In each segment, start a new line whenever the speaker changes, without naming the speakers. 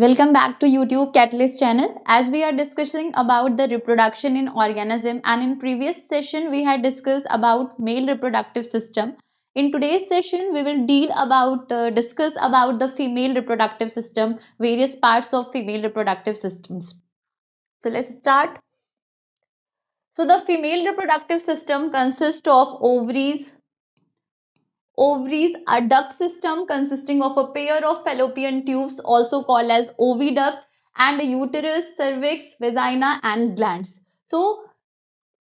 Welcome back to YouTube Catalyst channel. As we are discussing about the reproduction in organism, and in previous session we had discussed about male reproductive system. In today's session we will discuss about the female reproductive system, various parts of female reproductive systems. So let's start. So the female reproductive system consists of ovaries, a duct system consisting of a pair of fallopian tubes also called as oviduct, and a uterus, cervix, vagina and glands. So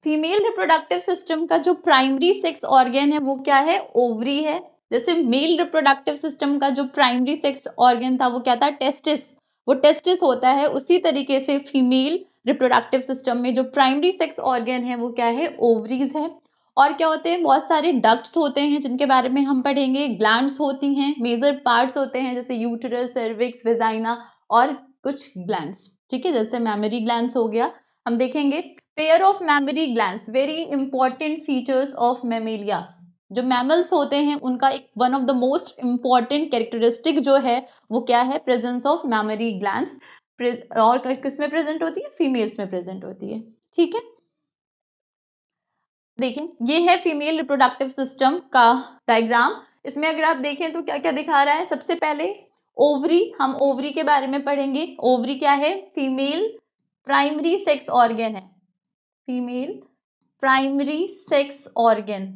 female reproductive system का जो primary sex organ है वो क्या है? Ovary है. जैसे male reproductive system का जो प्राइमरी सेक्स ऑर्गन था वो क्या था? टेस्टिस. वो टेस्टिस होता है. उसी तरीके से फीमेल रिप्रोडक्टिव सिस्टम में जो प्राइमरी सेक्स ऑर्गन है वो क्या है? ओवरीज है. और क्या होते हैं? बहुत सारे डक्ट्स होते हैं जिनके बारे में हम पढ़ेंगे. ग्लैंड्स होती हैं, मेजर पार्ट्स होते हैं जैसे यूटरस, सर्विक्स, वेजाइना और कुछ ग्लैंड्स. ठीक है, जैसे मैमरी ग्लैंड्स हो गया. हम देखेंगे pair of mammary glands, very important features of mammalias. जो मैमल्स होते हैं उनका एक one of the most important characteristic जो है वो क्या है? Presence of mammary glands. और किस में प्रेजेंट होती है? फीमेल्स में प्रेजेंट होती है. ठीक है, देखिए ये है फीमेल रिप्रोडक्टिव सिस्टम का डायग्राम. इसमें अगर आप देखें तो क्या क्या दिखा रहा है? सबसे पहले ओवरी. हम ओवरी के बारे में पढ़ेंगे. ओवरी क्या है? फीमेल प्राइमरी सेक्स ऑर्गन है. Female primary sex organ.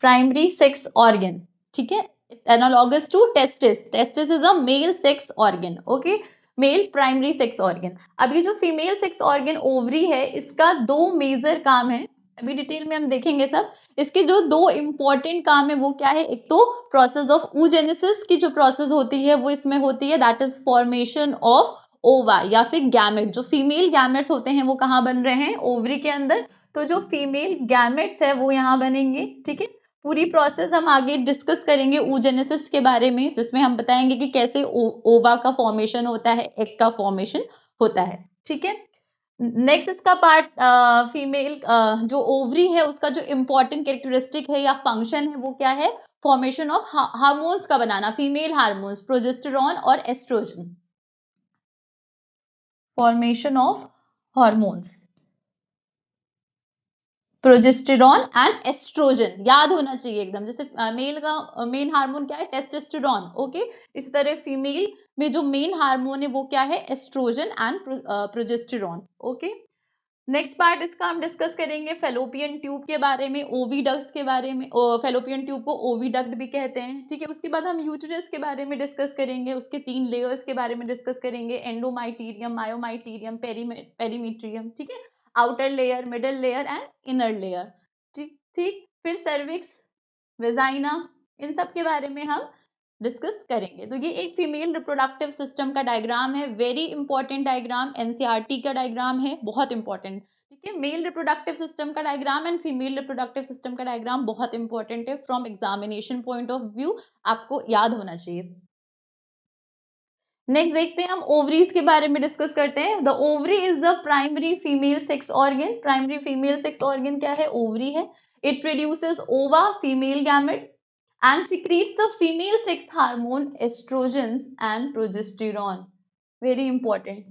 Primary sex organ. ठीक है, it's analogous to testis. Testis is a male sex organ. Okay, male primary sex organ. अब ये जो फीमेल सेक्स ऑर्गन ओवरी है इसका दो मेजर काम है. अभी डिटेल में हम देखेंगे सब. इसके जो दो इंपॉर्टेंट काम है वो क्या है? एक तो प्रोसेस ऑफ oogenesis की जो प्रोसेस होती है वो इसमें होती है, दैट इज फॉर्मेशन ऑफ ओवा या फिर गैमेट. जो फीमेल गैमेट्स होते हैं वो कहाँ बन रहे हैं? ओवरी के अंदर. तो जो फीमेल गैमेट्स है वो यहाँ बनेंगे. ठीक है, पूरी प्रोसेस हम आगे डिस्कस करेंगे oogenesis के बारे में, जिसमें हम बताएंगे कि कैसे ओवा का फॉर्मेशन होता है, एग का फॉर्मेशन होता है. ठीक है, नेक्स्ट इसका पार्ट फीमेल जो ओवरी है उसका जो इंपॉर्टेंट कैरेक्टरिस्टिक है या फंक्शन है वो क्या है? फॉर्मेशन ऑफ हार्मोन्स का बनाना. फीमेल हार्मोन्स प्रोजेस्टेरॉन और oestrogen. Formation of hormones progesterone and oestrogen. याद होना चाहिए एकदम. जैसे मेल का मेन हार्मोन क्या है? टेस्टोस्टेरॉन. ओके, इसी तरह फीमेल में जो मेन हार्मोन है वो क्या है? Oestrogen and progesterone. Okay, next part इसका हम डिस्कस करेंगे फेलोपियन ट्यूब के बारे में, ओविडक्ट्स के बारे में. फेलोपियन ट्यूब को ओविडक्ट भी कहते हैं. ठीक है, उसके बाद हम यूटेरस के बारे में डिस्कस करेंगे. उसके 3 लेयर्स के बारे में डिस्कस करेंगे. एंडोमाइटीरियम, मायोमाइटीरियम, पेरीमीट्रियम. ठीक है, outer layer, middle layer and inner layer. ठीक ठीक, फिर सर्विक्स, वेजाइना, इन सब के बारे में हम डिस्कस करेंगे. तो ये एक फीमेल रिप्रोडक्टिव सिस्टम का डायग्राम है. वेरी इंपॉर्टेंट डायग्राम, एनसीईआरटी का डायग्राम है, बहुत इंपॉर्टेंट. ठीक है, मेल रिप्रोडक्टिव सिस्टम का diagram and female reproductive system का डायग्राम बहुत इंपॉर्टेंट है. From examination point of view आपको याद होना चाहिए. नेक्स्ट देखते हैं हम ओवरीज के बारे में डिस्कस करते हैं. The ovary is the primary female sex organ. Primary female sex organ क्या है? ओवरी है. इट प्रोड्यूसेस ओवा, female gamete, and secretes the female sex hormone estrogens and progesterone. Very important.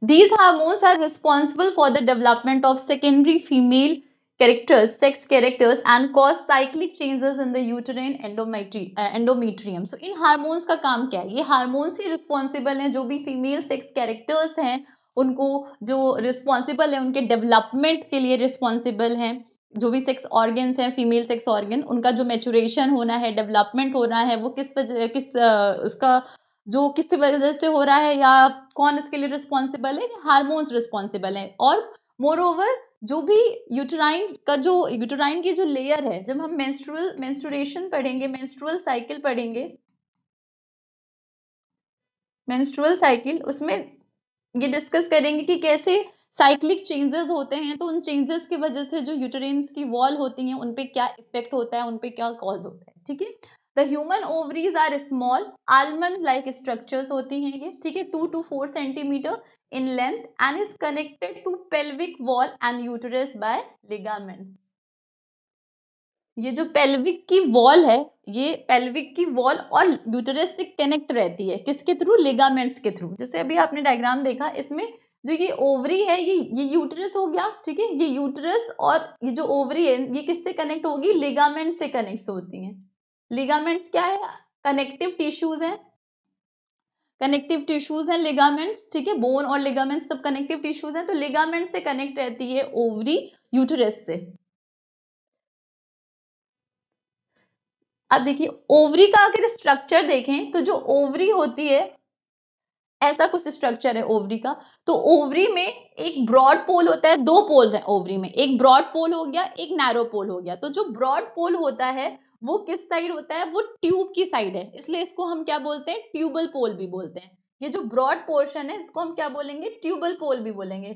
These hormones are responsible for the development of secondary female characters, sex characters, and cause cyclic changes in the uterine endometrium. So in hormones का काम क्या है? ये hormones ही responsible हैं. जो भी female sex characters हैं उनको जो रिस्पॉन्सिबल है, उनके डेवलपमेंट के लिए रिस्पॉन्सिबल हैं. जो भी सेक्स ऑर्गन्स हैं, फीमेल सेक्स ऑर्गन, उनका जो मैचुरेशन होना है, डेवलपमेंट होना है, वो किस वजह उसका जो किस वजह से हो रहा है या कौन इसके लिए रिस्पॉन्सिबल है? हार्मोन्स रिस्पॉन्सिबल है. और मोर ओवर जो भी यूटेराइन की जो लेयर है, जब हम मेंस्ट्रुएशन पढ़ेंगे, मेंस्ट्रुअल साइकिल पढ़ेंगे, मेंस्ट्रुअल साइकिल, उसमें ये डिस्कस करेंगे कि कैसे साइक्लिक चेंजेस होते हैं. तो उन चेंजेस की वजह से जो यूटेरिन्स की वॉल होती हैं उन पे क्या इफेक्ट होता है, उन पे क्या कॉज होता है. ठीक है, the human ovaries are small almond like structures होती हैं ये. ठीक है, 2 to 4 centimetre in length and is connected to pelvic wall and uterus by ligaments. ये जो पेल्विक की वॉल है, ये पेल्विक की वॉल और यूटेरस से कनेक्ट रहती है, किसके थ्रू? लिगामेंट्स के थ्रू। जैसे अभी आपने डायग्राम देखा, इसमें जो ये ओवरी है, ये यूटेरस हो गया, ठीक है। ये यूटेरस और ये जो ओवरी है, ये किससे कनेक्ट होगी? लिगामेंट से कनेक्ट होती हैं। लिगामेंट्स क्या है? कनेक्टिव टिश्यूज हैं, कनेक्टिव टिश्यूज हैं लिगामेंट्स, ठीक है। बोन और लिगामेंट्स सब कनेक्टिव टिश्यूज हैं, तो लिगामेंट से कनेक्ट रहती है ओवरी यूटेरस से। अब देखिए ओवरी का अगर स्ट्रक्चर देखें तो जो ओवरी होती है, ऐसा कुछ स्ट्रक्चर है ओवरी का। तो ओवरी में एक ब्रॉड पोल होता है, दो पोल है ओवरी में, एक ब्रॉड पोल हो गया, एक नैरो पोल हो गया। तो जो ब्रॉड पोल होता है वो किस साइड होता है? वो ट्यूब की साइड है, इसलिए इसको हम क्या बोलते हैं? ट्यूबल पोल भी बोलते हैं। ये जो ब्रॉड पोर्शन है इसको हम क्या बोलेंगे? ट्यूबल पोल भी बोलेंगे।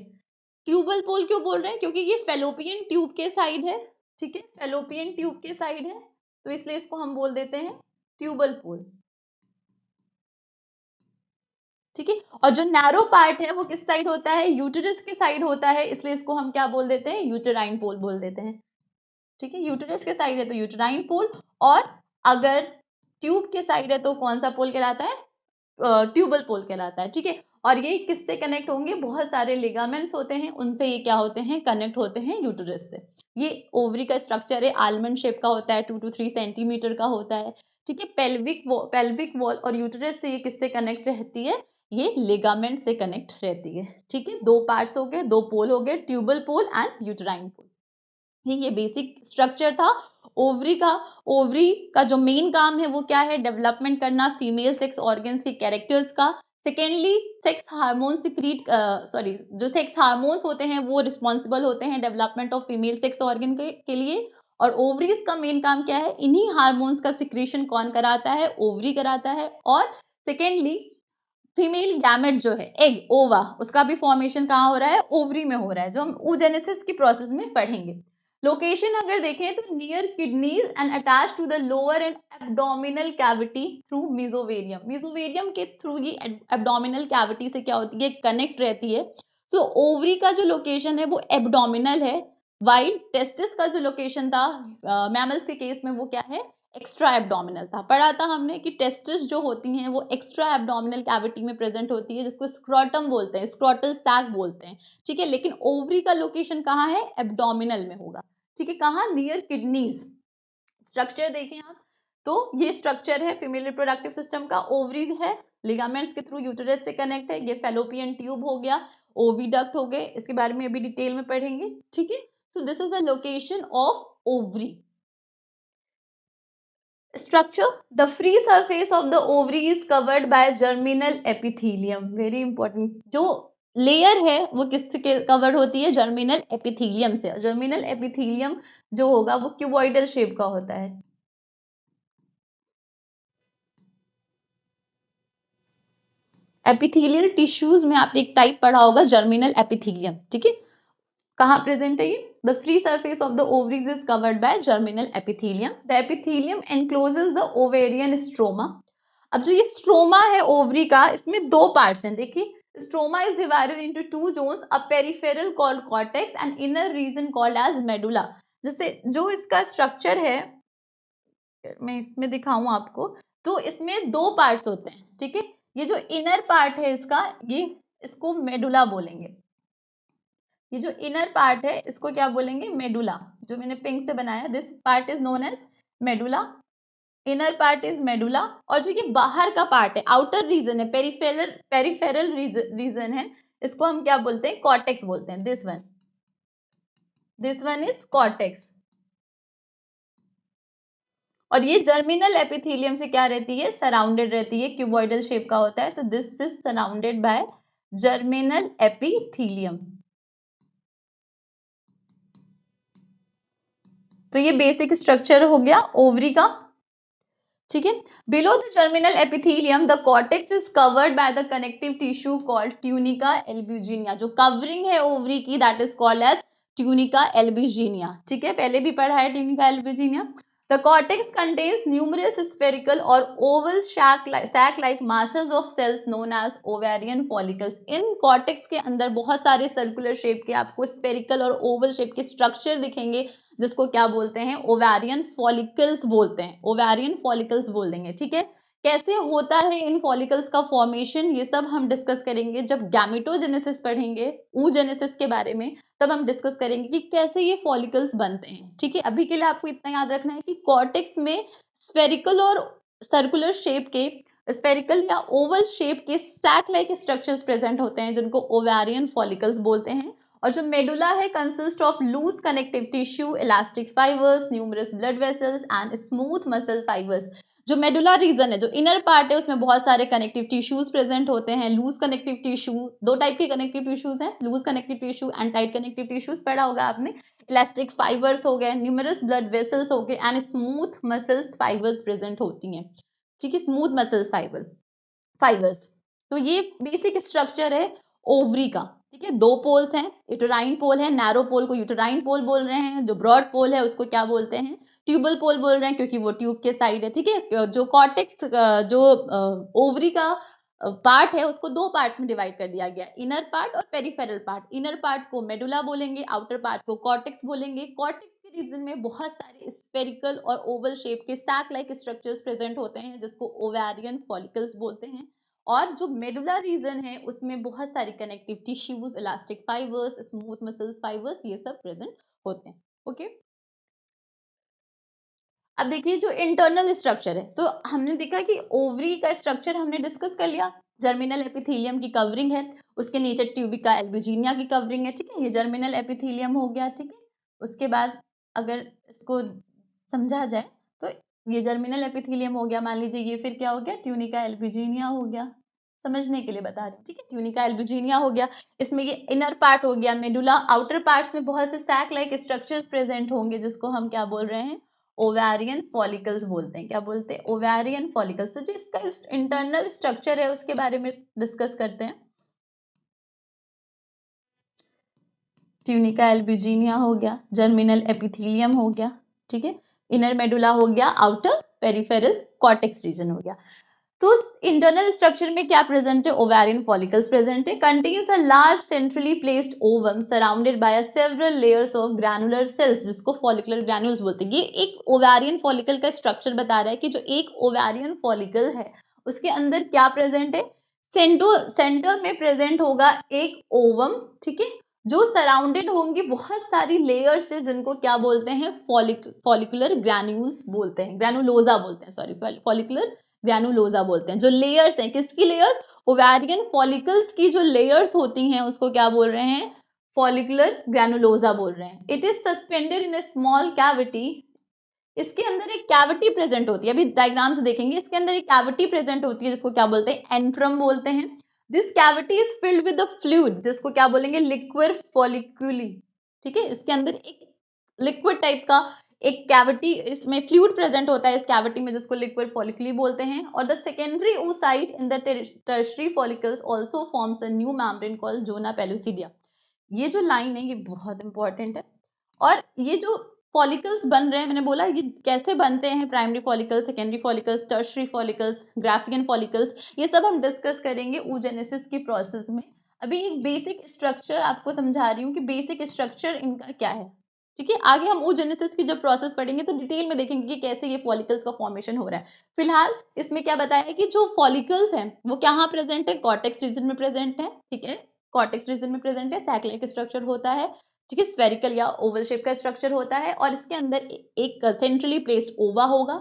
ट्यूबल पोल क्यों बोल रहे हैं? क्योंकि ये फेलोपियन ट्यूब के साइड है, ठीक है, फेलोपियन ट्यूब के साइड है, तो इसलिए इसको हम बोल देते हैं ट्यूबल पोल, ठीक है। और जो नैरो पार्ट है वो किस साइड होता है? यूटेरस के साइड होता है, इसलिए इसको हम क्या बोल देते हैं? यूटेराइन पोल बोल देते हैं, ठीक है। यूटेरस के साइड है तो यूटेराइन पोल, और अगर ट्यूब के साइड है तो कौन सा पोल कहलाता है? ट्यूबल पोल कहलाता है, ठीक है। और ये किससे कनेक्ट होंगे? बहुत सारे लिगामेंट्स होते हैं, उनसे ये क्या होते हैं? कनेक्ट होते हैं यूटेरस से। ये ओवरी का स्ट्रक्चर है, आलमंड शेप का होता है, 2 to 3 सेंटीमीटर का होता है, ठीक है। पेल्विक वॉल और यूटेरस से ये किससे कनेक्ट रहती है? ये लिगामेंट से कनेक्ट रहती है, ठीक है। दो पार्ट्स हो गए, दो पोल हो गए, ट्यूबल पोल एंड यूटेराइन पोल। ये बेसिक स्ट्रक्चर था ओवरी का। ओवरी का जो मेन काम है वो क्या है? डेवलपमेंट करना फीमेल सेक्स ऑर्गन्स के कैरेक्टर्स का। सेकेंडली सेक्स हार्मोन सिक्रीट जो सेक्स हार्मोन्स होते हैं वो रिस्पॉन्सिबल होते हैं development of female sex organ के लिए। और ओवरीज का मेन काम क्या है? इन्हीं हार्मोन्स का सिक्रीशन कौन कराता है? ओवरी कराता है। और सेकेंडली फीमेल गैमेट जो है, एग, ओवा, उसका भी फॉर्मेशन कहाँ हो रहा है? ओवरी में हो रहा है, जो हम oogenesis की प्रोसेस में पढ़ेंगे। लोकेशन अगर देखें तो near kidneys and attach to the lower end abdominal cavity through mesovarium. Mesovarium के थ्रू ये एब्डोमिनल कैविटी से क्या होती है? कनेक्ट रहती है। सो ओवरी का जो लोकेशन है वो एब्डोमिनल है, वाइल टेस्टिस का जो लोकेशन था मैमल्स के केस में वो क्या है? एक्स्ट्रा एब्डोमिनल था। पढ़ा था हमने कि टेस्टिस जो होती हैं वो एक्स्ट्रा एब्डोमिनल कैविटी में प्रेजेंट होती है, जिसको स्क्रोटम बोलते हैं, स्क्रोटल सैक बोलते हैं, ठीक है। लेकिन ओवरी का लोकेशन कहाँ है? एब्डोमिनल में होगा, ठीक है। कहाँ? Near kidneys. स्ट्रक्चर देखें आप, तो ये स्ट्रक्चर है फीमेल रिप्रोडक्टिव सिस्टम का। ओवरी है, लिगामेंट्स के थ्रू यूटेरस से कनेक्ट है, ये फेलोपियन ट्यूब हो गया, ओविडक्ट हो गए, इसके बारे में अभी डिटेल में पढ़ेंगे, ठीक है। So this is the location of ovary. Structure: the free surface of the ovary is covered by germinal epithelium. Very important. जो लेयर है वो किससे कवर्ड होती है? जर्मिनल एपिथीलियम से। जर्मिनल एपिथीलियम जो होगा वो क्यूबॉइडल शेप का होता है। एपिथेलियल टिश्यूज में आपने एक टाइप पढ़ा होगा जर्मिनल एपिथेलियम, ठीक है। कहाँ प्रेजेंट है ये? The free surface of the ovaries is covered bye germinal epithelium. The epithelium encloses the ovarian stroma. अब जो ये स्ट्रोमा है ओवरी का, इसमें दो पार्ट्स हैं, देखिए। Stroma is divided into two zones, a peripheral called cortex and inner region called as medulla. जैसे जो इसका स्ट्रक्चर है, मैं इसमें दिखाऊं आपको, तो इसमें दो पार्ट्स होते हैं, ठीक है। ये जो इनर पार्ट है इसका, ये इसको मेडुला बोलेंगे। ये जो इनर पार्ट है इसको क्या बोलेंगे? मेडुला। जो मैंने पिंक से बनाया, this part is known as medulla. Inner part is medulla. और जो ये बाहर का पार्ट है, आउटर रीजन है, पेरिफेरल रीजन है, इसको हम क्या बोलते हैं? कॉर्टेक्स बोलते हैं। This one is cortex. और ये जर्मिनल एपिथेलियम से क्या रहती है? सराउंडेड रहती है, क्यूबॉइडल शेप का होता है, तो this is surrounded by germinal epithelium. तो ये बेसिक स्ट्रक्चर हो गया ओवरी का, ठीक है। Below the germinal epithelium the cortex is covered by the connective tissue called tunica albuginea. जो कवरिंग है ओवरी की, that is called as tunica albuginea, ठीक है। पहले भी पढ़ा है tunica albuginea. The cortex contains numerous spherical or oval sac-like masses of cells known as ovarian follicles. In cortex के अंदर बहुत सारे circular shape के आपको spherical और oval shape के structure दिखेंगे, जिसको क्या बोलते हैं, ovarian follicles बोलते हैं, ovarian follicles बोल देंगे, ठीक है। कैसे होता है इन फॉलिकल्स का फॉर्मेशन, ये सब हम डिस्कस करेंगे जब गैमेटोजेनेसिस पढ़ेंगे, oogenesis के बारे में, तब हम डिस्कस करेंगे कि कैसे ये फॉलिकल्स बनते हैं, ठीक है। अभी के लिए आपको इतना याद रखना है कि कॉर्टेक्स में स्फेरिकल और सर्कुलर शेप के, स्फेरिकल या ओवल शेप के सैक लाइक स्ट्रक्चर्स प्रेजेंट होते हैं, जिनको ओवेरियन फॉलिकल्स बोलते हैं। और जो मेडुला है consist of loose connective tissue, elastic fibres, numerous blood vessels and smooth muscle fibres. जो मेडुला रीजन है, जो इनर पार्ट है, उसमें बहुत सारे कनेक्टिव टिश्यूज प्रेजेंट होते हैं। लूज कनेक्टिव टिश्यू, दो टाइप के कनेक्टिव टिश्यूज हैं, loose connective tissue and tight connective tissues पढ़ा होगा आपने। इलास्टिक फाइबर्स हो गए, न्यूमरस ब्लड वेसल्स हो गए and smooth muscles fibres present होती हैं, ठीक है, स्मूथ मसल्स फाइबर्स। तो ये बेसिक स्ट्रक्चर है ओवरी का, ठीक है। दो पोल्स हैं, यूटेराइन पोल है, नैरो पोल को यूटेराइन पोल बोल रहे हैं, जो ब्रॉड पोल है उसको क्या बोलते हैं, ट्यूबल पोल बोल रहे हैं, क्योंकि वो ट्यूब के साइड है, ठीक है। जो कॉर्टेक्स, जो ओवरी का पार्ट है, उसको दो पार्ट्स में डिवाइड कर दिया गया, इनर पार्ट और पेरिफेरल पार्ट। इनर पार्ट को मेडुला बोलेंगे, आउटर पार्ट को कॉर्टेक्स बोलेंगे। कॉर्टेक्स के रीजन में बहुत सारे स्फेरिकल और ओवल शेप के सैक लाइक स्ट्रक्चर्स प्रेजेंट होते हैं, जिसको ओवेरियन फॉलिकल्स बोलते हैं। और जो मेडुला रीजन है, उसमें बहुत सारी connective tissues, elastic fibres, smooth muscles fibres, ये सब प्रेजेंट होते हैं, ओके। अब देखिए जो इंटरनल स्ट्रक्चर है, तो हमने देखा कि ओवरी का स्ट्रक्चर हमने डिस्कस कर लिया, जर्मिनल एपिथेलियम की कवरिंग है, उसके नीचे ट्यूबिका एल्बुजिनिया की कवरिंग है, ठीक है, ये जर्मिनल एपिथेलियम हो गया, ठीक है। उसके बाद अगर इसको समझा जाए तो ये जर्मिनल एपिथेलियम हो गया, मान लीजिए ये फिर क्या हो गया, ट्यूनिका एल्बुजिनिया हो गया, समझने के लिए बता रही हूँ, ठीक है, ट्यूनिका एल्बुजिनिया हो गया। इसमें ये इनर पार्ट हो गया मेडुला, आउटर पार्ट्स में बहुत से सैक लाइक स्ट्रक्चर्स प्रेजेंट होंगे, जिसको हम क्या बोल रहे हैं, ओवेरियन फॉलिकल्स बोलते हैं। क्या बोलते हैं, ओवेरियन फॉलिकल्स। तो जो इसका इंटरनल स्ट्रक्चर है उसके बारे में डिस्कस करते हैं। ट्यूनिका एल्बुजिनिया हो गया, जर्मिनल एपिथेलियम हो गया, ठीक है, इनर मेडुला हो गया, आउटर पेरिफेरल कॉर्टेक्स रीजन हो गया। तो इंटरनल स्ट्रक्चर में क्या प्रेजेंट है, ओवेरियन फॉलिकल्स प्रेजेंट है। Contains a large centrally placed ovum surrounded by several layers of granular cells, जिसको फॉलिकुलर ग्रैन्यूल्स बोलते हैं। ये एक ओवेरियन फॉलिकल का स्ट्रक्चर बता रहा है कि जो एक ओवेरियन फॉलिकल है उसके अंदर क्या प्रेजेंट है, सेंटर में प्रेजेंट होगा एक ओवम, ठीक है, जो सराउंडेड होंगी बहुत सारी लेयर्स से, जिनको क्या बोलते हैं, फॉलिकुलर ग्रैन्यूल्स बोलते हैं, ग्रैनुलोजा बोलते हैं, सॉरी, फॉलिकुलर ग्रैनुलोजा बोलते हैं। जो लेयर्स हैं, किसकी लेयर्स, ओवेरियन फॉलिकल्स की जो लेयर्स होती हैं उसको क्या बोल रहे हैं, फॉलिकुलर ग्रैनुलोजा बोल रहे हैं। It is suspended in A small cavity, इसके अंदर एक कैविटी प्रेजेंट होती है, अभी डायग्राम से देखेंगे, इसके अंदर एक कैविटी प्रेजेंट होती है जिसको क्या बोलते हैं, एंट्रम बोलते हैं। This cavity is filled with the fluid, जिसको क्या बोलेंगे, लिक्विड फॉलिक्यूली, ठीक है। इसके अंदर एक लिक्विड टाइप का एक कैविटी, इसमें फ्लूइड प्रेजेंट होता है इस कैविटी में, जिसको लिक्विड फॉलिक्यूली बोलते हैं। और the secondary oocyte in the tertiary follicles also forms a new membrane called zona pellucida. ये जो लाइन है ये बहुत इंपॉर्टेंट है। और ये जो फॉलिकल्स बन रहे हैं, मैंने बोला ये कैसे बनते हैं, primary follicles, secondary follicles, tertiary follicles, Graafian follicles, ये सब हम डिस्कस करेंगे oogenesis की प्रोसेस में। अभी एक बेसिक स्ट्रक्चर आपको समझा रही हूँ कि बेसिक स्ट्रक्चर इनका क्या है, ठीक है। आगे हम oogenesis की जब प्रोसेस पढ़ेंगे तो डिटेल में देखेंगे कि कैसे ये फॉलिकल्स का फॉर्मेशन हो रहा है। फिलहाल इसमें क्या बताया है कि जो फॉलिकल्स हैं वो कहाँ प्रेजेंट है, कॉर्टेक्स रीजन में प्रेजेंट है, ठीक है, कॉर्टेक्स रीजन में प्रेजेंट है, सैक लाइक स्ट्रक्चर होता है, ठीक है, स्फेरिकल या ओवल शेप का स्ट्रक्चर होता है। और इसके अंदर एक सेंट्रली प्लेस्ड ओवा होगा,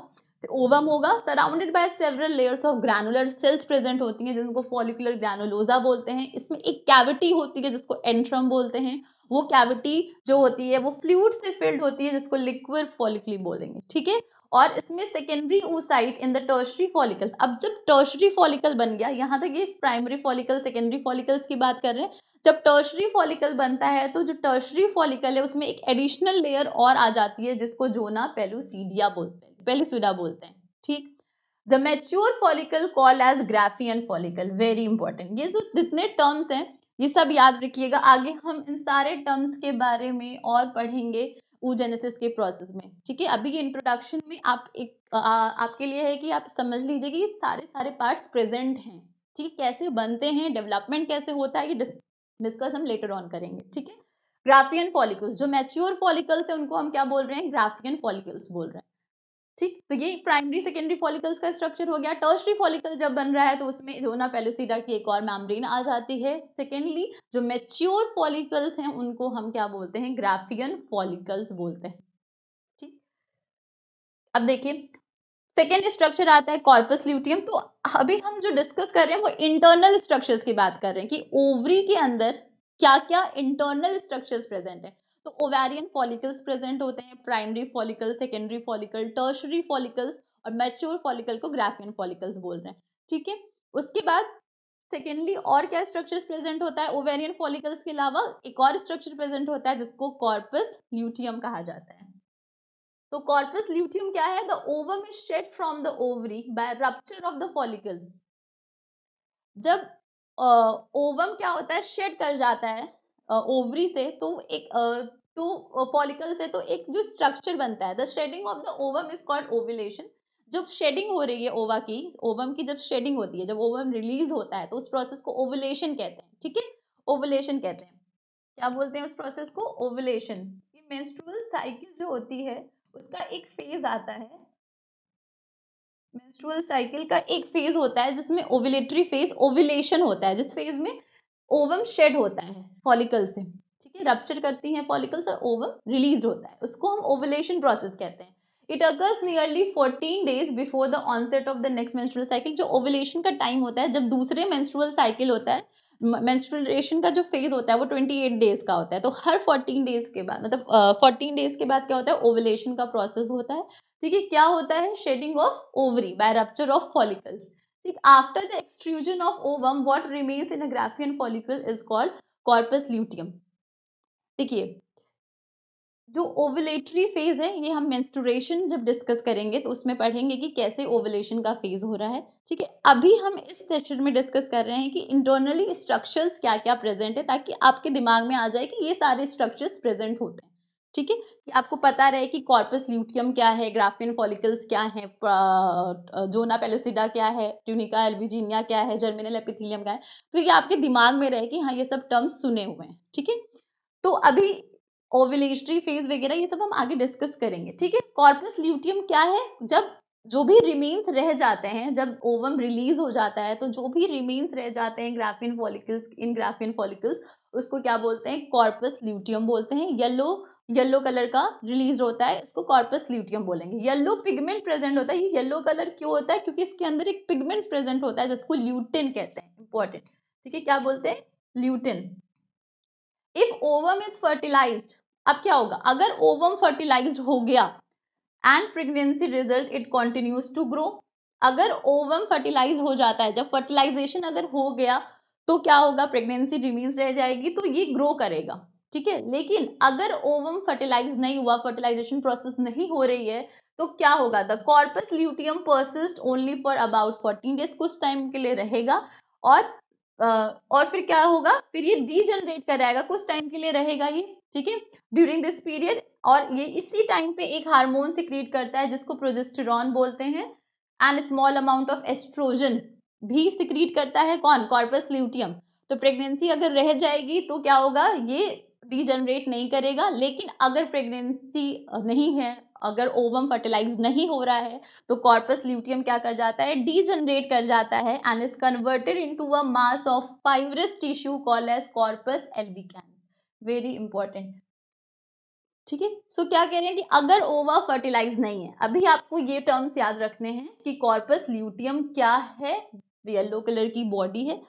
ओवम होगा, surrounded by several layers of granular cells present होती हैं, जिनको फॉलिकुलर ग्रैनुलोजा बोलते हैं। इसमें एक कैविटी होती है जिसको एंट्रम बोलते हैं, वो कैविटी जो होती है वो फ्लूइड से फिल्ड होती है, जिसको लिक्विड फॉलिकली बोलेंगे, ठीक है। और इसमें secondary oocyte in the tertiary follicles. अब जब टर्शियरी फॉलिकल बन गया, यहाँ तक ये प्राइमरी फॉलिकल, सेकेंडरी फॉलिकल्स की बात कर रहे हैं। जब टर्शियरी फॉलिकल बनता है तो जो टर्शियरी फॉलिकल है उसमें एक एडिशनल लेयर और आ जाती है, जिसको जोना पेलुसिडिया बोलते हैं, पेलुसिडा बोलते हैं, ठीक। The mature follicle called as Graafian follicle, very important. ये जो जितने टर्म्स हैं ये सब याद रखिएगा, आगे हम इन सारे टर्म्स के बारे में और पढ़ेंगे। oogenesis के प्रोसेस में। ठीक है, अभी इंट्रोडक्शन में आपके लिए है कि आप समझ लीजिए कि सारे पार्ट्स प्रेजेंट हैं। ठीक, कैसे बनते हैं, डेवलपमेंट कैसे होता है, ये डिस्कस हम लेटर ऑन करेंगे। ठीक है, ग्राफियन फॉलिकल्स, जो मैच्योर फॉलिकल्स है उनको हम क्या बोल रहे हैं, ग्राफियन फॉलिकल्स बोल रहे हैं। ठीक, तो ये प्राइमरी सेकेंडरी फॉलिकल्स का स्ट्रक्चर हो गया। टर्शरी फॉलिकल जब बन रहा है तो उसमें जोना पेलुसिडा की एक और मेम्ब्रेन आ जाती है। सेकेंडली जो मैच्योर फॉलिकल्स हैं उनको हम क्या बोलते हैं, ग्राफियन फॉलिकल्स बोलते हैं। ठीक, अब देखिए सेकेंड स्ट्रक्चर आता है कॉर्पस ल्यूटियम। तो अभी हम जो डिस्कस कर रहे हैं वो इंटरनल स्ट्रक्चर्स की बात कर रहे हैं कि ओवरी के अंदर क्या क्या इंटरनल स्ट्रक्चर्स प्रेजेंट है। तो ओवेरियन फॉलिकल्स प्रेजेंट होते हैं, primary follicle, secondary follicle, tertiary follicles, और मैच्योर फॉलिकल को ग्राफियन फॉलिकल्स बोल रहे हैं। ठीक है, उसके बाद सेकेंडली और क्या स्ट्रक्चर्स प्रेजेंट होता है, ओवेरियन फॉलिकल्स के अलावा एक और स्ट्रक्चर प्रेजेंट होता है जिसको कॉर्पस ल्यूटियम कहा जाता है। तो कॉर्पस ल्यूटियम क्या है, the ovum is shed from the ovary by rupture of the follicle. जब ओवम क्या होता है, शेड कर जाता है ओवरी से, तो एक टू फॉलिकल से तो एक जो स्ट्रक्चर बनता है, the shedding of the ovum is called ovulation. जब शेडिंग हो रही है ओवम की जब शेडिंग होती है, जब ओवम रिलीज होता है तो उस प्रोसेस को ओव्यूलेशन कहते हैं। ठीक है, ओव्यूलेशन कहते हैं। क्या बोलते हैं उस प्रोसेस को, ओव्यूलेशन। ये मेंस्ट्रुअल साइकिल जो होती है उसका एक फेज आता है, मेंस्ट्रुअल साइकिल का एक फेज होता है जिसमें ओव्यूलेटरी फेज, ओव्यूलेशन होता है, जिस फेज में ओवम शेड होता है फॉलिकल से। ठीक है, रप्चर करती हैं फॉलिकल्स और ओवम रिलीज होता है, उसको हम ओव्यूलेशन प्रोसेस कहते हैं। It occurs nearly 14 days before the onset of the next menstrual cycle. जो ओव्यूलेशन का टाइम होता है, जब दूसरे मेंस्ट्रुअल साइकिल होता है, मेंस्ट्रुएशन का जो फेज होता है वो 28 डेज का होता है। तो हर 14 डेज के बाद, मतलब 14 डेज के बाद क्या होता है, ओव्यूलेशन का प्रोसेस होता है। ठीक है, क्या होता है, shedding of ovary by rupture of follicles. ठीक, after the extrusion of ovum what remains in a graafian follicle is called corpus luteum. देखिए जो ओवुलेटरी फेज है, ये हम मेंस्ट्रुएशन जब डिस्कस करेंगे तो उसमें पढ़ेंगे कि कैसे ओवुलेशन का फेज हो रहा है। ठीक है, अभी हम इस सेशन में डिस्कस कर रहे हैं कि इंटरनली स्ट्रक्चर्स क्या क्या प्रेजेंट है, ताकि आपके दिमाग में आ जाए कि ये सारे स्ट्रक्चर्स प्रेजेंट होते हैं। ठीक है, कि आपको पता रहे कि कॉर्पस ल्यूटियम क्या है, ग्राफियन फॉलिकल्स क्या है, जोना पेलुसिडा क्या है, ट्यूनिका एल्बुजिनिया क्या है, जर्मिनल एपिथेलियम क्या है। तो ये आपके दिमाग में रहे कि हाँ ये सब टर्म्स सुने हुए हैं। ठीक है, तो अभी ओव्यूलेटरी फेज वगैरह ये सब हम आगे डिस्कस करेंगे। ठीक है, कॉर्पस ल्यूटियम क्या है, जब जो भी रिमेन्स रह जाते हैं, जब ओवम रिलीज हो जाता है तो जो भी रिमेन्स रह जाते हैं ग्राफियन फॉलिकल्स, इन ग्राफियन फॉलिकल्स, उसको क्या बोलते हैं, कॉर्पस ल्यूटियम बोलते हैं। येलो कलर का रिलीज होता है, इसको कॉर्पस ल्यूटियम बोलेंगे। येलो पिगमेंट प्रेजेंट होता है। ये येलो कलर क्यों होता है, क्योंकि इसके अंदर एक पिगमेंट प्रेजेंट होता है जिसको ल्यूटिन कहते हैं। इंपॉर्टेंट, ठीक है, क्या बोलते हैं, lutein. If ovum is fertilised, अब क्या होगा, अगर ओवम फर्टिलाइज्ड हो गया and pregnancy result it continues to grow. अगर ओवम फर्टिलाइज हो जाता है, जब फर्टिलाइजेशन अगर हो गया तो क्या होगा, प्रेगनेंसी रिमेन्स रह जाएगी, तो ये ग्रो करेगा। ठीक है, लेकिन अगर ओवम फर्टिलाइज नहीं हुआ, फर्टिलाइजेशन प्रोसेस नहीं हो रही है, तो क्या होगा, the corpus luteum persist only for about 14 days, कुछ टाइम के लिए रहेगा, और और फिर क्या होगा, फिर ये डीजनरेट कराएगा, कुछ टाइम के लिए रहेगा ये। ठीक है, ड्यूरिंग दिस पीरियड, और ये इसी टाइम पे एक हार्मोन सिक्रीट करता है जिसको प्रोजेस्टेरॉन बोलते हैं, and small amount of oestrogen भी सिक्रीट करता है, कौन, कॉर्पस ल्यूटियम। तो प्रेगनेंसी अगर रह जाएगी तो क्या होगा, ये डीजनरेट नहीं करेगा। लेकिन अगर प्रेगनेंसी नहीं है, अगर ओवम फर्टिलाइज नहीं हो रहा है, तो कॉर्पस ल्यूटियम क्या कर जाता है, डीजनरेट कर जाता है, and is converted into a mass of fibrous tissue called as corpus albicans. Very important. ठीक है, सो क्या कह रहे हैं कि अगर ओवा फर्टिलाइज नहीं है, अभी आपको ये टर्म्स याद रखने हैं कि कॉर्पस ल्यूटियम क्या है, येलो कलर की बॉडी है,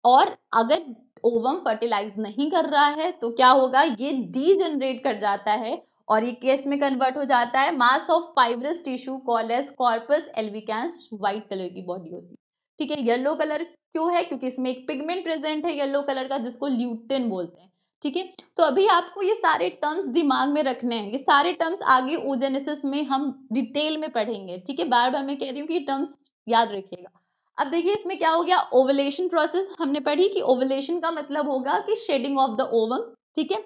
और अगर ओवम फर्टिलाइज नहीं कर रहा है तो क्या होगा, ये डीजनरेट कर जाता है, और ये केस में कन्वर्ट हो जाता है mass of fibrous tissue called as corpus albicans. White colour की बॉडी होती है। ठीक है, येलो कलर क्यों है, क्योंकि इसमें एक पिगमेंट प्रेजेंट है येलो कलर का जिसको ल्यूटिन बोलते हैं। ठीक है, तो अभी आपको ये सारे टर्म्स दिमाग में रखने हैं। ये सारे टर्म्स आगे oogenesis में हम डिटेल में पढ़ेंगे। ठीक है, बार बार मैं कह रही हूँ कि ये टर्म्स याद रखिएगा। अब देखिए इसमें क्या हो गया, ओवुलेशन प्रोसेस हमने पढ़ी कि ओवुलेशन का मतलब होगा कि शेडिंग ऑफ द ओवम। ठीक है,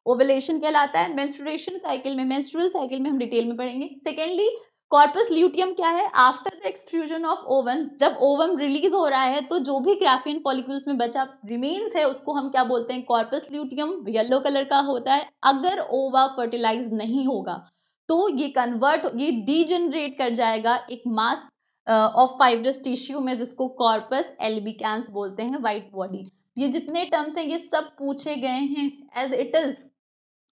ओवुलेशन कहलाता है। मेंस्ट्रुएशन साइकिल में, मेंस्ट्रुअल साइकिल में हम डिटेल में पढ़ेंगे। सेकेंडली कॉर्पस ल्यूटियम क्या है? After the extrusion of ovum, जब ओवम रिलीज हो रहा है तो जो भी ग्राफियन फॉलिकल्स में बचा रिमेन्स है उसको हम क्या बोलते हैं? कॉर्पस ल्यूटियम, येलो कलर का होता है। अगर ओवा फर्टिलाइज नहीं होगा तो ये डीजनरेट कर जाएगा एक मास ऑफ फाइब्रस टिश्यू में, जिसको कॉर्पस एल्बिकैंस बोलते हैं, व्हाइट बॉडी। ये जितने टर्म्स हैं ये सब पूछे गए हैं एज इट इज।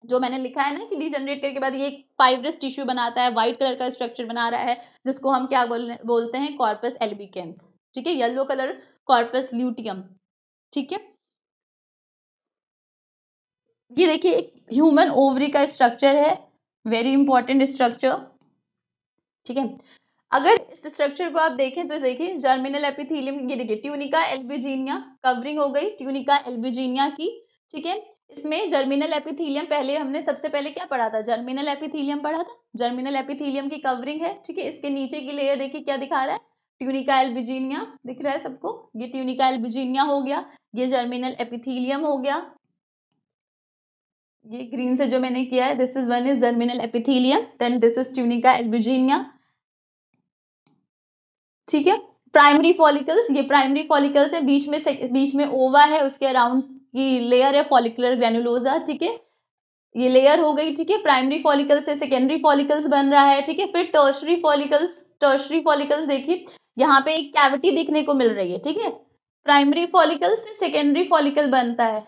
जो मैंने लिखा है ना कि डीजनरेट करने के बाद ये एक फाइब्रस टिश्यू बनाता है, व्हाइट कलर का स्ट्रक्चर बना रहा है, जिसको हम क्या बोलते हैं? Corpus albicans. ठीक है, येलो कलर कॉर्पस ल्यूटियम। ठीक है, ये देखिए एक ह्यूमन ओवरी का स्ट्रक्चर है, वेरी इंपॉर्टेंट स्ट्रक्चर। ठीक है, अगर इस स्ट्रक्चर को आप देखें तो देखिए जर्मिनल एपिथेलियम, ये देखिए ट्यूनिका एल्बुजिनिया, कवरिंग हो गई ट्यूनिका एल्बुजिनिया की। ठीक है, इसमें जर्मिनल एपिथेलियम, पहले हमने सबसे पहले क्या पढ़ा था? जर्मिनल एपिथेलियम पढ़ा था। जर्मिनल एपिथेलियम की कवरिंग है। ठीक है, इसके नीचे की लेयर देखिए क्या दिखा रहा है? ट्यूनिका एल्बुजिनिया दिख रहा है सबको? ये ट्यूनिका एल्बुजिनिया हो गया, ये जर्मिनल एपिथेलियम हो गया। ये ग्रीन से जो मैंने किया है, this is one is germinal epithelium, then this is tunica albuginea. ठीक है, प्राइमरी फॉलिकल्स, ये प्राइमरी फॉलिकल्स है, बीच में ओवा है, उसके अराउंड की लेयर है फॉलिकुलर ग्रेनुलोजा। ठीक है, ये लेयर हो गई। ठीक है, प्राइमरी फॉलिकल से सेकेंडरी फॉलिकल्स बन रहा है। ठीक है, फिर टर्शरी फॉलिकल्स, टर्शरी फॉलिकल्स देखिए यहाँ पे एक कैविटी देखने को मिल रही है। ठीक है, प्राइमरी फॉलिकल से सेकेंडरी फॉलिकल बनता है।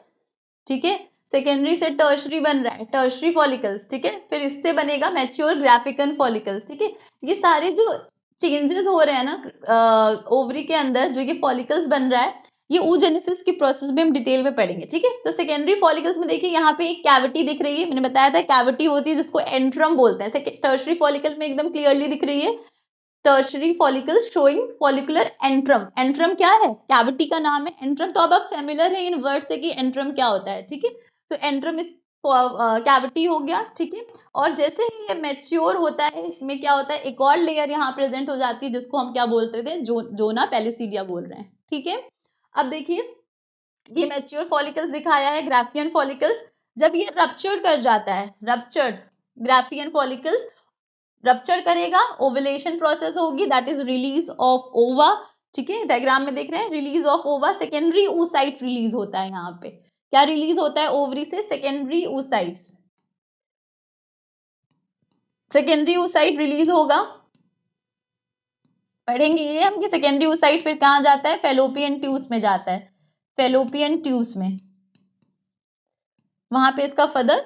ठीक है, सेकेंडरी से टर्शरी बन रहा है, टर्शरी फॉलिकल्स। ठीक है, फिर इससे बनेगा मैच्योर ग्राफिकन फॉलिकल्स। ठीक है, ये सारे जो चेंजेस हो रहे हैं ना ओवरी के अंदर, जो ये फॉलिकल्स बन रहा है, ये oogenesis की प्रोसेस में हम डिटेल में पढ़ेंगे। ठीक है, तो सेकेंडरी फॉलिकल्स में देखिए यहाँ पे एक कैविटी दिख रही है, मैंने बताया था कैविटी होती है जिसको एंट्रम बोलते हैं। टर्शरी फॉलिकल में एकदम क्लियरली दिख रही है, tertiary follicles showing follicular antrum. Antrum क्या है? कैविटी का नाम है एंट्रम। तो अब आप फेमिलियर है इन वर्ड से कि एंट्रम क्या होता है। ठीक है, तो एंट्रम इस कैविटी हो गया। ठीक है, और जैसे ही ये मैच्योर होता है, इसमें क्या होता है? एक और लेयर यहाँ प्रेजेंट हो जाती है, जिसको हम क्या बोलते थे? जोना पेलिसीडिया बोल रहे हैं। ठीक है, अब देखिए ये मैच्योर फॉलिकल्स दिखाया है, ग्राफियन फॉलिकल्स। जब ये रप्चर्ड कर जाता है, रप्चर्ड ग्राफियन फॉलिकल्स रप्चर करेगा, ओवुलेशन प्रोसेस होगी, दैट इज रिलीज ऑफ ओवा। ठीक है, डायग्राम में देख रहे हैं रिलीज ऑफ ओवा, सेकेंडरी oocyte रिलीज होता है। यहाँ पे क्या रिलीज होता है ओवरी से? Secondary oocytes, secondary oocyte release होगा। पढ़ेंगे ये हम कि सेकेंडरी oocyte फिर कहाँ जाता है? फेलोपियन ट्यूब्स में जाता है, फेलोपियन ट्यूब्स में, वहां पे इसका फर्दर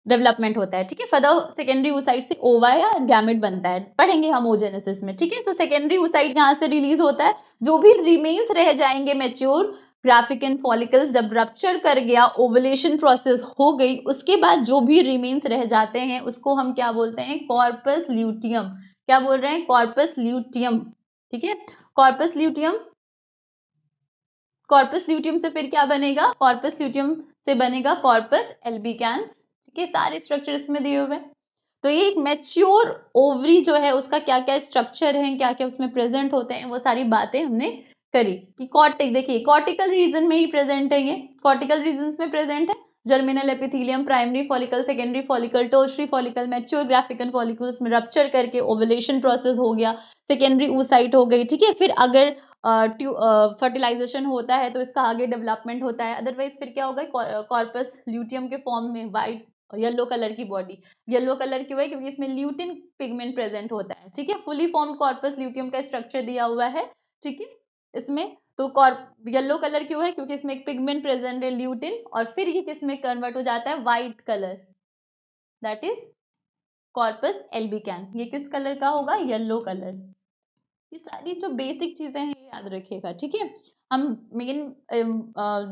डेवलपमेंट होता है। ठीक है, फर्दर सेकेंडरी oocyte से ओवा या गैमेट बनता है, पढ़ेंगे हम oogenesis में। ठीक है, तो सेकेंडरी oocyte यहाँ से रिलीज होता है, जो भी रिमेन्स रह जाएंगे मैच्योर ग्राफिकन फॉलिकल्स, जब रप्चर कर गया, ओवुलेशन प्रोसेस हो गई, उसके बाद जो भी रिमेन्स रह जाते हैं उसको हम क्या बोलते हैं? Corpus luteum. क्या बोल रहे हैं? Corpus luteum. ठीक है, कॉर्पस ल्यूटियम, कॉर्पस ल्यूटियम से फिर क्या बनेगा? कॉर्पस ल्यूटियम से बनेगा कॉर्पस एल्बिकैंस। ठीक है, सारे स्ट्रक्चर इसमें दिए हुए हैं। तो ये एक मैच्योर ओवरी जो है उसका क्या क्या स्ट्रक्चर है, क्या क्या उसमें प्रेजेंट होते हैं, वो सारी बातें हमने करी। कि कॉर्टिक, देखिए कॉर्टिकल रीजन में ही प्रेजेंट है, ये कॉर्टिकल रीजन में प्रेजेंट है। Germinal epithelium, primary follicle, secondary follicle, tertiary follicle, mature graafian follicles में रप्चर करके ओवुलेशन प्रोसेस हो गया, सेकेंडरी oocyte हो गई। ठीक है, फिर अगर फर्टिलाइजेशन होता है तो इसका आगे डेवलपमेंट होता है, अदरवाइज फिर क्या होगा? कॉर्पस ल्यूटियम के फॉर्म में व्हाइट येलो कलर की बॉडी, येलो कलर क्यों है? क्योंकि इसमें ल्यूटिन पिगमेंट प्रेजेंट होता है। ठीक है, फुली फॉर्म्ड कॉर्पस ल्यूटियम का स्ट्रक्चर दिया हुआ है। ठीक है, इसमें तो येलो कलर क्यों है? क्योंकि इसमें एक पिगमेंट प्रेजेंट है ल्यूटिन, और फिर ये किस में कन्वर्ट हो जाता है? White colour, that is corpus albicans. ये किस कलर का होगा? Yellow colour. ये सारी जो बेसिक चीजें हैं ये याद रखिएगा। ठीक है, हम मेन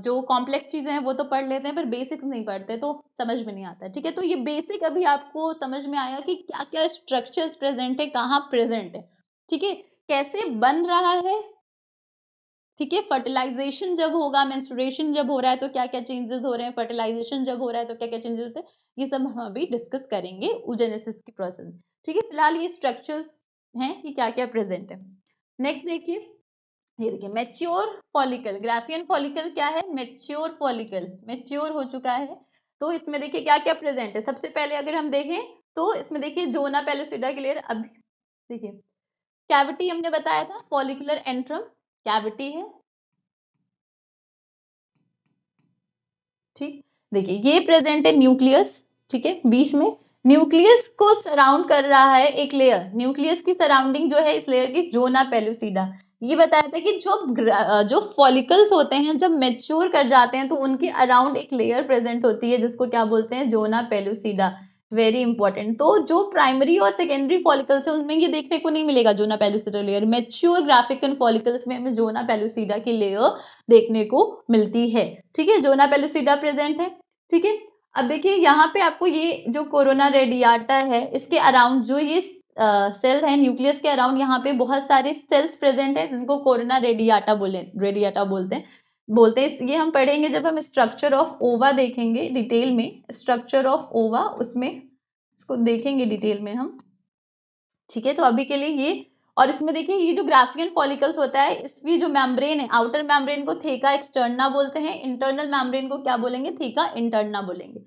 जो कॉम्प्लेक्स चीजें हैं वो तो पढ़ लेते हैं, पर बेसिक्स नहीं पढ़ते तो समझ में नहीं आता। ठीक है, तो ये बेसिक अभी आपको समझ में आया कि क्या क्या स्ट्रक्चर्स प्रेजेंट है, कहाँ प्रेजेंट है। ठीक है, कैसे बन रहा है। ठीक है, फर्टिलाइजेशन जब होगा, मेंस्ट्रुएशन जब हो रहा है तो क्या क्या चेंजेस हो रहे हैं, फर्टिलाइजेशन जब हो रहा है तो क्या क्या चेंजेस होते हैं, ये सब हम अभी डिस्कस करेंगे oogenesis की प्रोसेस। ठीक है, फिलहाल ये स्ट्रक्चर्स हैं कि क्या क्या प्रेजेंट है। नेक्स्ट देखिए, ये देखिए मैच्योर फॉलिकल, ग्राफियन फॉलिकल क्या है? मैच्योर फॉलिकल, मैच्योर हो चुका है। तो इसमें देखिए क्या क्या प्रेजेंट है। सबसे पहले अगर हम देखें तो इसमें देखिए जोना पेलुसिडा की लेयर, अभी देखिए कैविटी हमने बताया था, फॉलिकुलर एंट्रम कैविटी है, ठीक। देखिए ये प्रेजेंट है न्यूक्लियस, ठीक है, बीच में न्यूक्लियस को सराउंड कर रहा है एक लेयर, न्यूक्लियस की सराउंडिंग जो है इस लेयर की जोना पेलुसिडा। ये बताया था कि जो फॉलिकल्स होते हैं जब मैच्योर कर जाते हैं तो उनके अराउंड एक लेयर प्रेजेंट होती है जिसको क्या बोलते हैं, जोना पेलुसिडा। Very important. तो जो प्राइमरी और सेकेंडरी फॉलिकल्स है उनमें ये देखने को नहीं मिलेगा zona pellucida layer, mature graafian follicles में हमें जोना पेलुसिडा की लेयर देखने को मिलती है, ठीक है, जोना पेलुसिडा प्रेजेंट है, ठीक है। अब देखिए यहाँ पे आपको ये जो कोरोना रेडियाटा है इसके अराउंड जो ये सेल है न्यूक्लियस के अराउंड यहाँ पे बहुत सारे सेल्स प्रेजेंट है जिनको कोरोना रेडियाटा बोलते हैं। ये हम पढ़ेंगे जब हम स्ट्रक्चर ऑफ ओवा देखेंगे डिटेल में, स्ट्रक्चर ऑफ ओवा उसमें इसको देखेंगे डिटेल में हम, ठीक है। तो अभी के लिए ये, और इसमें देखिए ये जो ग्राफियन फॉलिकल्स होता है इसकी जो मेम्ब्रेन है, आउटर मेम्ब्रेन को थीका एक्सटर्ना बोलते हैं, इंटरनल मेम्ब्रेन को क्या बोलेंगे, थीका इंटरना बोलेंगे।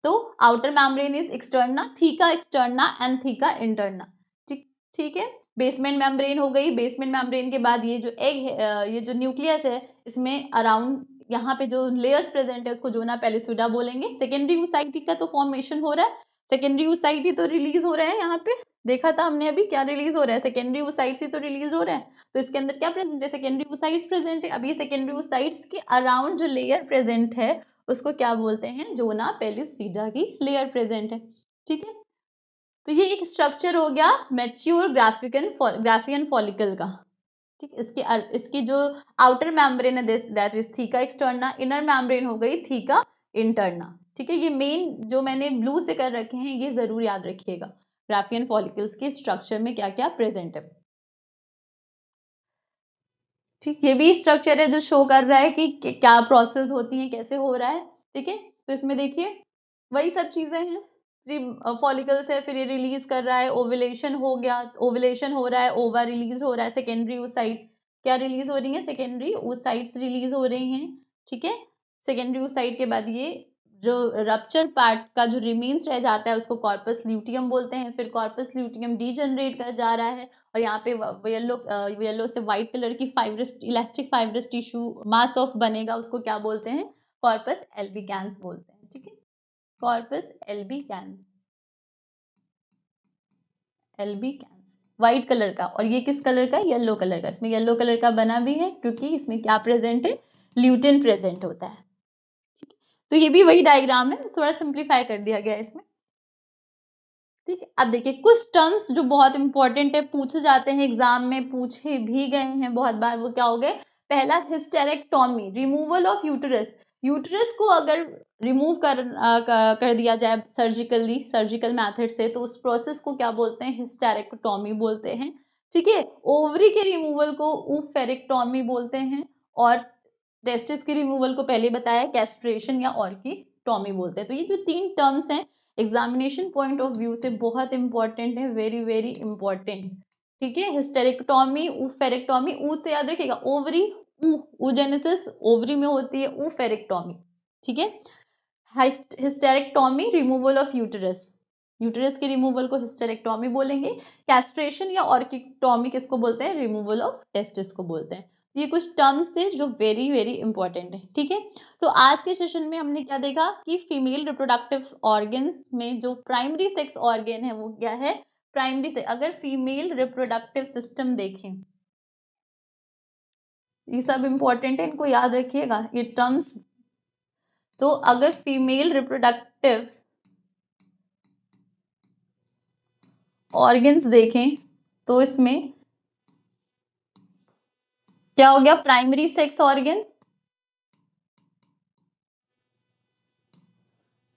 तो outer membrane is externa, theca externa and theca interna, ठीक, ठीक है। बेसमेंट मेम्ब्रेन हो गई, बेसमेंट मेम्ब्रेन के बाद ये जो एग है, ये जो न्यूक्लियस है इसमें अराउंड यहाँ पे जो लेयर्स प्रेजेंट है उसको जोना पेलिसुडा बोलेंगे। सेकेंडरी ओसाइटी का तो फॉर्मेशन हो रहा है, सेकेंडरी ओसाइटी तो रिलीज हो रहा है, यहाँ पे देखा था हमने अभी क्या रिलीज हो रहा है, सेकेंडरी ओसाइट्स ही तो रिलीज हो रहा है। तो इसके अंदर क्या प्रेजेंट है, सेकेंडरी ओसाइट्स प्रेजेंट है। अब ये सेकेंडरी ओसाइट्स के अराउंड जो लेयर प्रेजेंट है उसको क्या बोलते हैं, जोना पेलिसुडा की लेयर प्रेजेंट है, ठीक है। तो ये एक स्ट्रक्चर हो गया मैच्योर ग्राफियन फॉलिकल का, ठीक। इसकी जो आउटर मेम्ब्रेन है that is theca externa, inner membrane हो गई थीका इंटरना, ठीक है। ये मेन जो मैंने ब्लू से कर रखे हैं ये जरूर याद रखिएगा, ग्राफियन फॉलिकल्स के स्ट्रक्चर में क्या क्या प्रेजेंट है, ठीक। ये भी स्ट्रक्चर है जो शो कर रहा है कि क्या प्रोसेस होती है, कैसे हो रहा है, ठीक है। तो इसमें देखिए वही सब चीजें हैं, फॉलिकल्स है, फिर ये रिलीज कर रहा है, ओवुलेशन हो गया, ओवुलेशन हो रहा है, ओवा रिलीज हो रहा है, सेकेंडरी oocyte क्या रिलीज हो रही है, सेकेंडरी oocytes रिलीज हो रही हैं, ठीक है। सेकेंडरी oocyte के बाद ये जो रप्चर पार्ट का जो रिमेन्स रह जाता है उसको कॉर्पस ल्यूटियम बोलते हैं, फिर कॉर्पस ल्यूटियम डीजनरेट कर जा रहा है और यहाँ पे येलो से व्हाइट कलर की fibrous elastic fibrous tissue mass of बनेगा, उसको क्या बोलते हैं, कॉर्पस एल्बिकैंस बोलते हैं, ठीक है, corpus albicans, albicans white colour का, और ये किस कलर का, येलो कलर का, इसमें येलो कलर का बना भी है क्योंकि इसमें क्या प्रेजेंट है, ल्यूटिन प्रेजेंट होता है, ठीक है। तो ये भी वही डायग्राम है, थोड़ा सिंप्लीफाई कर दिया गया है इसमें, ठीक है। अब देखिए कुछ टर्म्स जो बहुत इंपॉर्टेंट है, पूछे जाते हैं एग्जाम में, पूछे भी गए हैं बहुत बार, वो क्या हो गए, पहला hysterectomy, removal of uterus. Uterus को अगर रिमूव कर दिया जाए सर्जिकल मेथड से तो उस प्रोसेस को क्या बोलते हैं, हिस्टेरेक्टोमी बोलते हैं, ठीक है। ओवरी के रिमूवल को ऊफेरेक्टोमी बोलते हैं, और टेस्टिस के रिमूवल को पहले बताया कैस्ट्रेशन या ऑर्किटोमी बोलते हैं। तो ये जो तीन टर्म्स हैं एग्जामिनेशन पॉइंट ऑफ व्यू से बहुत इंपॉर्टेंट है, वेरी वेरी इंपॉर्टेंट, ठीक है। हिस्टेरेक्टोमी, ऊफेरेक्टोमी, ऊ से याद रखिएगा, ओवरी, ऊजेनेसिस ओवरी में होती है, ऊफेरेक्टोमी, ठीक है। Hysterectomy removal of uterus, uterus के रिमूवल को हिस्टेरेक्टोमी बोलेंगे। कैस्ट्रेशन या ऑर्किटोमी किसको बोलते हैं, रिमूवल ऑफ टेस्टिस को बोलते हैं। ये कुछ टर्म्स थे जो वेरी वेरी इंपॉर्टेंट है, ठीक है। तो आज के सेशन में हमने क्या देखा कि फीमेल रिप्रोडक्टिव ऑर्गन्स में जो प्राइमरी सेक्स ऑर्गन है वो क्या है, प्राइमरी से, अगर फीमेल रिप्रोडक्टिव सिस्टम देखें, ये सब इंपॉर्टेंट है, इनको याद रखिएगा ये टर्म्स। तो अगर फीमेल रिप्रोडक्टिव ऑर्गन्स देखें तो इसमें क्या हो गया, primary sex organ,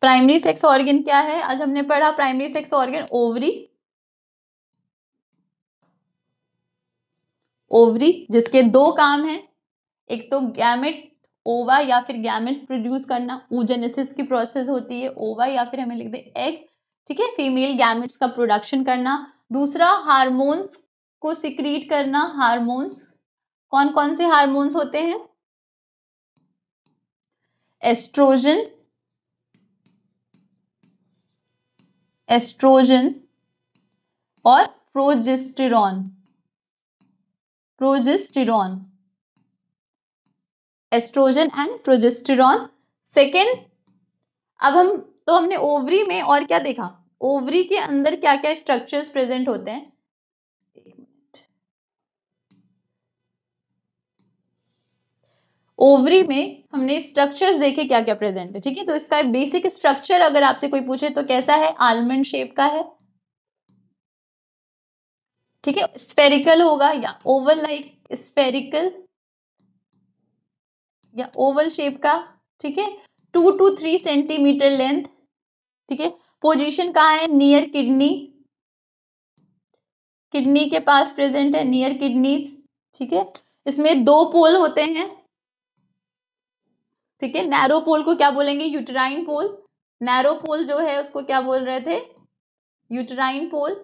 primary sex organ क्या है, आज हमने पढ़ा primary sex organ ovary, ovary जिसके दो काम हैं, एक तो गैमेट ओवा या फिर गैमेट प्रोड्यूस करना, oogenesis की प्रोसेस होती है, ओवा या फिर हमें लिख दे एग, ठीक है, फीमेल गैमेट्स का प्रोडक्शन करना। दूसरा हार्मोन्स को सिक्रीट करना, हार्मोन्स, कौन कौन से हार्मोन्स होते हैं, एस्ट्रोजन, एस्ट्रोजन और progesterone, progesterone, oestrogen and progesterone. Second, अब हमने ओवरी में और क्या देखा, ओवरी के अंदर क्या क्या स्ट्रक्चर्स प्रेजेंट होते हैं। ओवरी में हमने स्ट्रक्चर्स देखे क्या क्या प्रेजेंट है, ठीक है। तो इसका बेसिक स्ट्रक्चर अगर आपसे कोई पूछे तो कैसा है, आलमंड शेप का है, ठीक है। स्फेरिकल होगा या ओवल लाइक स्फेरिकल या ओवल शेप का, ठीक है। 2 to 3 सेंटीमीटर लेंथ, ठीक है। पोजीशन कहाँ है, नियर किडनी, किडनी के पास प्रेजेंट है, नियर किडनीज, ठीक है। इसमें 2 पोल होते हैं, ठीक है। नैरो पोल को क्या बोलेंगे, यूटेराइन पोल। नैरो पोल जो है उसको क्या बोल रहे थे, यूटेराइन पोल,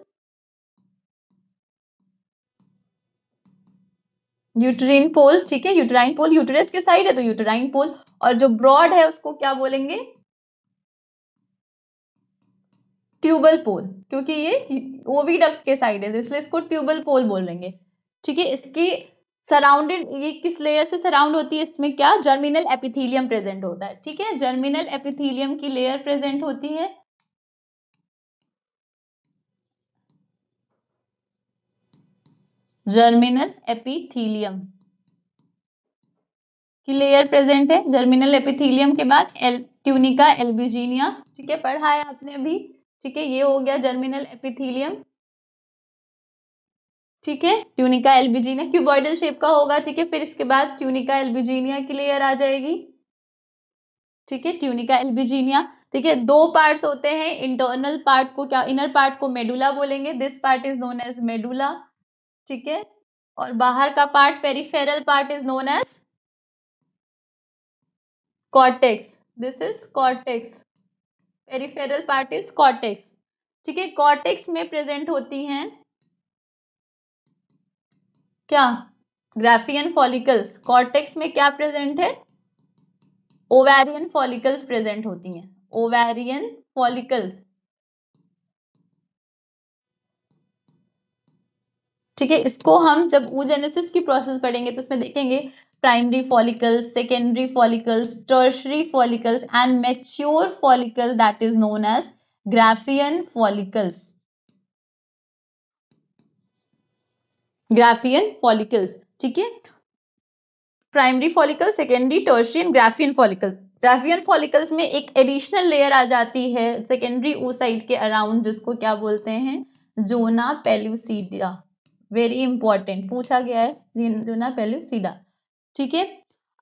यूटेरिन पोल, ठीक है। यूटेराइन पोल यूटेरस के साइड है तो यूटेराइन पोल, और जो ब्रॉड है उसको क्या बोलेंगे, ट्यूबल पोल, क्योंकि ये ओविडक्ट के साइड है तो इसलिए इसको ट्यूबल पोल बोलेंगे, ठीक है। इसकी सराउंडेड, ये किस लेयर से सराउंड होती है, इसमें क्या जर्मिनल एपिथेलियम प्रेजेंट होता है, ठीक है। जर्मिनल एपिथेलियम की लेयर प्रेजेंट होती है, जर्मिनल एपिथेलियम की लेयर प्रेजेंट है। जर्मिनल एपिथेलियम के बाद ट्यूनिका एल्बुजिनिया, ठीक है, पढ़ा है आपने अभी, ठीक है। ये हो गया जर्मिनल एपिथेलियम, ठीक है। ट्यूनिका एल्बुजिनिया क्यूबॉइडल शेप का होगा, ठीक है। फिर इसके बाद ट्यूनिका एल्बुजिनिया की लेयर आ जाएगी, ठीक है, ट्यूनिका एल्बुजिनिया, ठीक है। 2 पार्ट्स होते हैं, इंटरनल पार्ट को क्या, इनर पार्ट को मेडुला बोलेंगे, this part is known as medulla, ठीक है। और बाहर का part, peripheral part is known as cortex, this is cortex, peripheral part is cortex, ठीक है। कॉर्टेक्स में प्रेजेंट होती हैं क्या, ग्राफियन फॉलिकल्स। कॉर्टेक्स में क्या प्रेजेंट है, ओवेरियन फॉलिकल्स प्रेजेंट होती हैं, ओवेरियन फॉलिकल्स, ठीक है। इसको हम जब oogenesis की प्रोसेस पढ़ेंगे तो उसमें देखेंगे primary follicles, secondary follicles, tertiary follicles and mature follicle that is known as Graafian follicles, Graafian follicles, ठीक है। Primary follicle, secondary, tertiary and Graafian follicle. Graafian follicles में एक एडिशनल लेयर आ जाती है सेकेंडरी oocyte के अराउंड, जिसको क्या बोलते हैं, जोना पेल्यूसिडा, वेरी इंपॉर्टेंट, पूछा गया है जोना पेल्यूसिडा, ठीक है।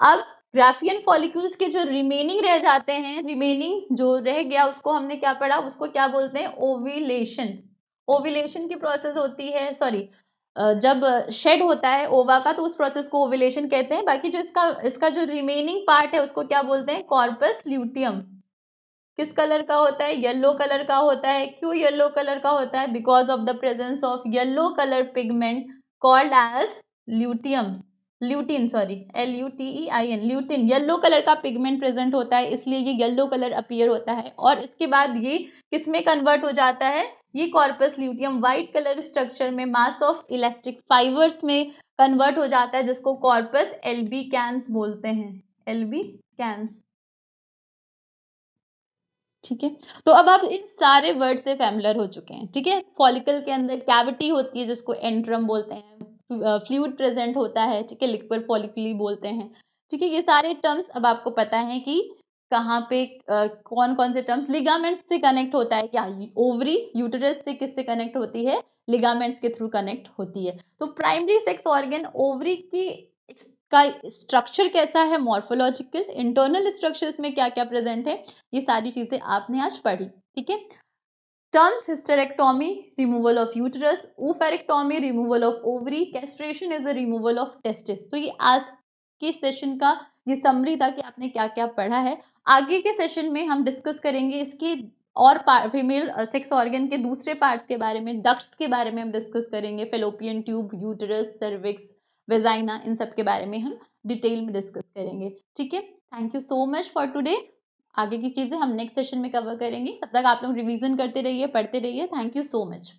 अब ग्राफियन फॉलिक्यूल्स के जो रिमेनिंग रह जाते हैं, रिमेनिंग जो रह गया उसको हमने क्या पढ़ा, उसको क्या बोलते हैं, ओव्यूलेशन। ओव्यूलेशन की प्रोसेस होती है, सॉरी, जब शेड होता है ओवा का तो उस प्रोसेस को ओव्यूलेशन कहते हैं। बाकी जो इसका जो रिमेनिंग पार्ट है उसको क्या बोलते हैं, कॉर्पस ल्यूटियम। किस कलर का होता है, येलो कलर का होता है। क्यों येलो कलर का होता है, because of the presence of yellow colour pigment called as luteum, lutein, sorry, LUTEIN, lutein, yellow colour का पिगमेंट प्रेजेंट होता है, इसलिए ये येलो कलर अपीयर होता है। और इसके बाद ये किस में कन्वर्ट हो जाता है, ये corpus luteum white colour structure में मास ऑफ इलास्टिक फाइबर्स में कन्वर्ट हो जाता है, जिसको कॉर्पस एल्बिकैंस बोलते हैं, एल्बिकैंस, ठीक है। तो अब आप इन सारे वर्ड से फैमिलियर हो चुके हैं, ठीक है। फॉलिकल के अंदर कैविटी होती है जिसको एंट्रम बोलते हैं, फ्लूइड प्रेजेंट होता है, ठीक है, लिक्विड फॉलिकली बोलते हैं, ठीक है। ये सारे टर्म्स अब आपको पता है कि कहाँ पे कौन कौन से टर्म्स, लिगामेंट्स से कनेक्ट होता है क्या, ओवरी यूटेरस से किससे कनेक्ट होती है, लिगामेंट्स के थ्रू कनेक्ट होती है। तो प्राइमरी सेक्स ऑर्गन ओवरी की का स्ट्रक्चर कैसा है, मॉर्फोलॉजिकल, इंटरनल स्ट्रक्चर्स में क्या क्या प्रेजेंट है, ये सारी चीजें आपने आज पढ़ी, ठीक है। Terms, hysterectomy, removal of uterus, oophorectomy, removal of ovary, castration is the removal of testis. तो ये आज के सेशन का ये समरी था कि आपने क्या क्या पढ़ा है। आगे के सेशन में हम डिस्कस करेंगे इसके और फीमेल सेक्स ऑर्गन के दूसरे पार्ट्स के बारे में, डक्ट्स के बारे में हम डिस्कस करेंगे, fallopian tube, uterus, cervix, vagina, इन सब के बारे में हम डिटेल में डिस्कस करेंगे, ठीक है। Thank you so much for today. आगे की चीज़ें हम नेक्स्ट सेशन में कवर करेंगे। तब तक आप लोग रिवीजन करते रहिए, पढ़ते रहिए। Thank you so much.